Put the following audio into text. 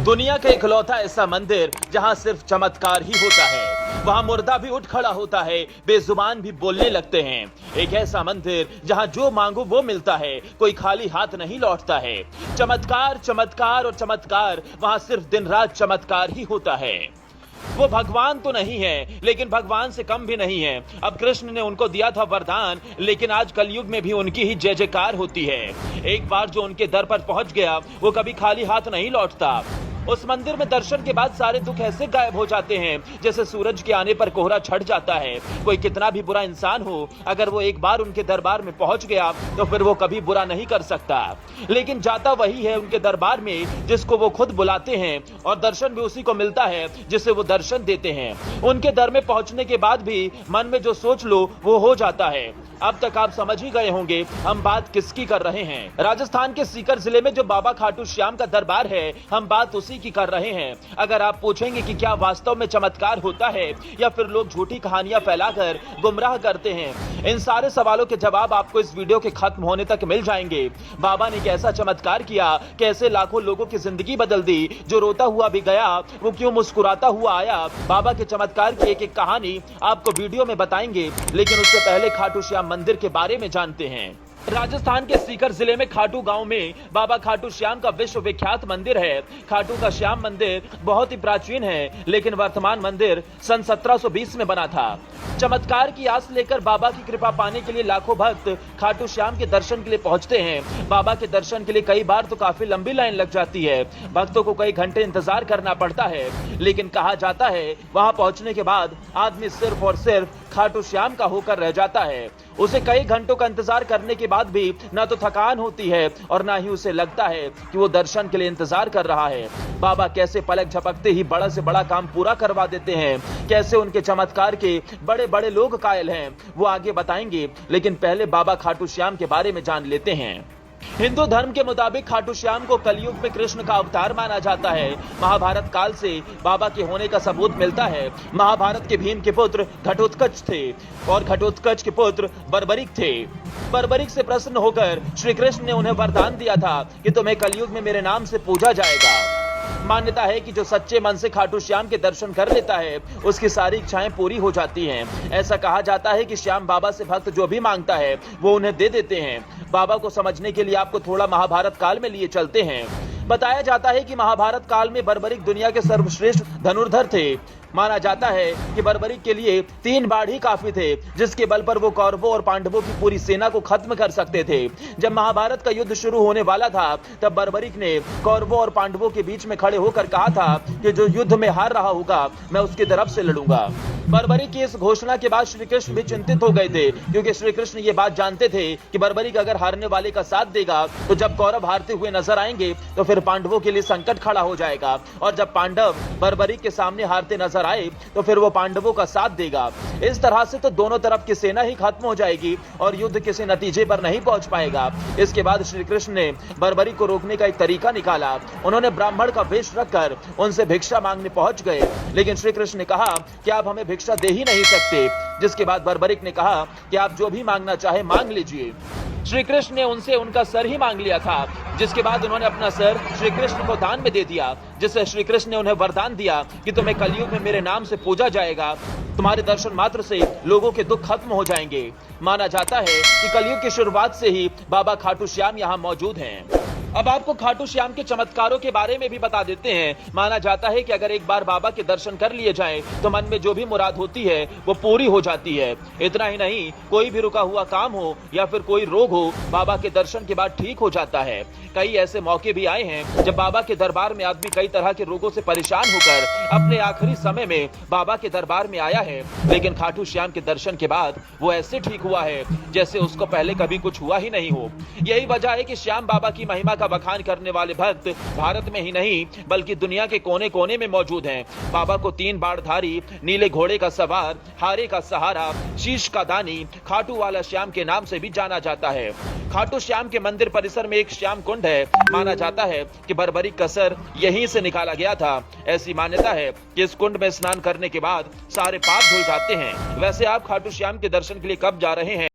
दुनिया का इकलौता ऐसा मंदिर जहां सिर्फ चमत्कार ही होता है। वहां मुर्दा भी उठ खड़ा होता है, बेजुबान भी बोलने लगते हैं। एक ऐसा मंदिर जहां जो मांगो वो मिलता है, कोई खाली हाथ नहीं लौटता है। चमत्कार, चमत्कार और चमत्कार, वहां सिर्फ दिन रात चमत्कार ही होता है। वो भगवान तो नहीं है, लेकिन भगवान से कम भी नहीं है। अब कृष्ण ने उनको दिया था वरदान, लेकिन आज कलयुग में भी उनकी ही जय जयकार होती है। एक बार जो उनके दर पर पहुंच गया, वो कभी खाली हाथ नहीं लौटता। उस मंदिर में दर्शन के बाद सारे दुख ऐसे गायब हो जाते हैं जैसे सूरज के आने पर कोहरा छट जाता है। कोई कितना भी बुरा इंसान हो, अगर वो एक बार उनके दरबार में पहुंच गया तो फिर वो कभी बुरा नहीं कर सकता। लेकिन जाता वही है उनके दरबार में जिसको वो खुद बुलाते हैं, और दर्शन भी उसी को मिलता है जिसे वो दर्शन देते हैं। उनके दर में पहुंचने के बाद भी मन में जो सोच लो वो हो जाता है। अब तक आप समझ ही गए होंगे हम बात किसकी कर रहे हैं। राजस्थान के सीकर जिले में जो बाबा खाटू श्याम का दरबार है, हम बात उसी की कर रहे हैं। अगर आप पूछेंगे कि क्या वास्तव में चमत्कार होता है या फिर लोग झूठी कहानियां फैलाकर गुमराह करते हैं, इन सारे सवालों के जवाब आपको इस वीडियो के खत्म होने तक मिल जाएंगे। बाबा ने कैसा चमत्कार किया, कैसे लाखों लोगों की जिंदगी बदल दी, जो रोता हुआ भी गया वो क्यों मुस्कुराता हुआ आया। बाबा के चमत्कार की एक एक कहानी आपको वीडियो में बताएंगे, लेकिन उससे पहले खाटू श्याम मंदिर के बारे में जानते हैं। राजस्थान के सीकर जिले में खाटू गांव में बाबा खाटू श्याम का विश्व विख्यात मंदिर है। खाटू का श्याम मंदिर बहुत ही प्राचीन है, लेकिन वर्तमान मंदिर सन 1720 में बना था। चमत्कार की आस लेकर बाबा की कृपा पाने के लिए लाखों भक्त खाटू श्याम के दर्शन के लिए पहुंचते हैं। बाबा के दर्शन के लिए कई बार तो काफी लंबी लाइन लग जाती है, भक्तों को कई घंटे इंतजार करना पड़ता है। लेकिन कहा जाता है वहां पहुंचने के बाद आदमी सिर्फ और सिर्फ खाटू श्याम का होकर रह जाता है। उसे कई घंटों का इंतजार करने के बाद भी ना तो थकान होती है और ना ही उसे लगता है कि वो दर्शन के लिए इंतजार कर रहा है। बाबा कैसे पलक झपकते ही बड़ा से बड़ा काम पूरा करवा देते हैं, कैसे उनके चमत्कार के बड़े बड़े लोग कायल हैं, वो आगे बताएंगे। लेकिन पहले बाबा खाटू श्याम के बारे में जान लेते हैं। हिंदू धर्म के मुताबिक खाटू श्याम को कलयुग में कृष्ण का अवतार माना जाता है। महाभारत काल से बाबा के होने का सबूत मिलता है। महाभारत के भीम के पुत्र घटोत्कच थे और घटोत्कच के पुत्र बर्बरिक थे। बर्बरिक से प्रसन्न होकर श्री कृष्ण ने उन्हें वरदान दिया था कि तुम्हें कलयुग में मेरे नाम से पूजा जाएगा। मान्यता है कि जो सच्चे मन से खाटू श्याम के दर्शन कर लेता है उसकी सारी इच्छाएं पूरी हो जाती हैं। ऐसा कहा जाता है कि श्याम बाबा से भक्त जो भी मांगता है वो उन्हें दे देते हैं। बाबा को समझने के लिए आपको थोड़ा महाभारत काल में लिए चलते हैं। बताया जाता है कि महाभारत काल में बर्बरिक दुनिया के सर्वश्रेष्ठ धनुर्धर थे। माना जाता है कि बर्बरिक के लिए 3 बाढ़ ही काफी थे, जिसके बल पर वो कौरवों और पांडवों की पूरी सेना को खत्म कर सकते थे। जब महाभारत का युद्ध शुरू होने वाला था तब बर्बरिक ने कौरवों और पांडवों के बीच में खड़े होकर कहा था कि जो युद्ध में हार रहा होगा मैं उसकी तरफ से लड़ूंगा। बर्बरिक की इस घोषणा के बाद श्री कृष्ण भी चिंतित हो गए थे, क्योंकि श्री कृष्ण ये बात जानते थे कि बर्बरिक अगर हारने वाले का साथ देगा तो जब कौरव हारते हुए नजर आएंगे तो फिर पांडवों के लिए संकट खड़ा हो जाएगा, और जब पांडव बर्बरिक के सामने हारते नजर आए तो फिर वो पांडवों का साथ देगा। इस तरह से तो दोनों तरफ की सेना ही खत्म हो जाएगी और युद्ध किसी नतीजे पर नहीं पहुंच पाएगा। इसके बाद श्री कृष्ण ने बर्बरिक को रोकने का एक तरीका निकाला। उन्होंने ब्राह्मण का वेश रखकर उनसे भिक्षा मांगने पहुंच गए, लेकिन श्री कृष्ण ने कहा कि आप हमें भिक्षा दे ही नहीं सकते। जिसके बाद बर्बरिक ने कहा कि आप जो भी मांगना चाहे मांग लीजिए। श्री कृष्ण ने उनसे उनका सर ही मांग लिया था, जिसके बाद उन्होंने अपना सर श्री कृष्ण को दान में दे दिया, जिससे श्री कृष्ण ने उन्हें वरदान दिया कि तुम्हें कलयुग में मेरे नाम से पूजा जाएगा। तुम्हारे दर्शन मात्र से लोगों के दुख खत्म हो जाएंगे। माना जाता है कि कलयुग की शुरुआत से ही बाबा खाटू श्याम यहाँ मौजूद हैं। अब आपको खाटू श्याम के चमत्कारों के बारे में भी बता देते हैं। माना जाता है कि अगर एक बार बाबा के दर्शन कर लिए जाएं तो मन में जो भी मुराद होती है वो पूरी हो जाती है। इतना ही नहीं, कोई भी रुका हुआ काम हो या फिर कोई रोग हो, बाबा के दर्शन के बाद ठीक हो जाता है। कई ऐसे मौके भी आए हैं जब बाबा के दरबार में आदमी कई तरह के रोगों से परेशान होकर अपने आखिरी समय में बाबा के दरबार में आया है, लेकिन खाटू श्याम के दर्शन के बाद वो ऐसे ठीक हुआ है जैसे उसको पहले कभी कुछ हुआ ही नहीं हो। यही वजह है कि श्याम बाबा की महिमा का बखान करने वाले भक्त भारत में ही नहीं बल्कि दुनिया के कोने कोने में मौजूद हैं। बाबा को 3 बाणधारी, नीले घोड़े का सवार, हारे का सहारा, शीश का दानी, खाटू वाला श्याम के नाम से भी जाना जाता है। खाटू श्याम के मंदिर परिसर में एक श्याम कुंड है। माना जाता है कि बर्बरिक का सर यहीं से निकाला गया था। ऐसी मान्यता है कि इस कुंड में स्नान करने के बाद सारे पाप धुल जाते हैं। वैसे आप खाटू श्याम के दर्शन के लिए कब जा रहे हैं?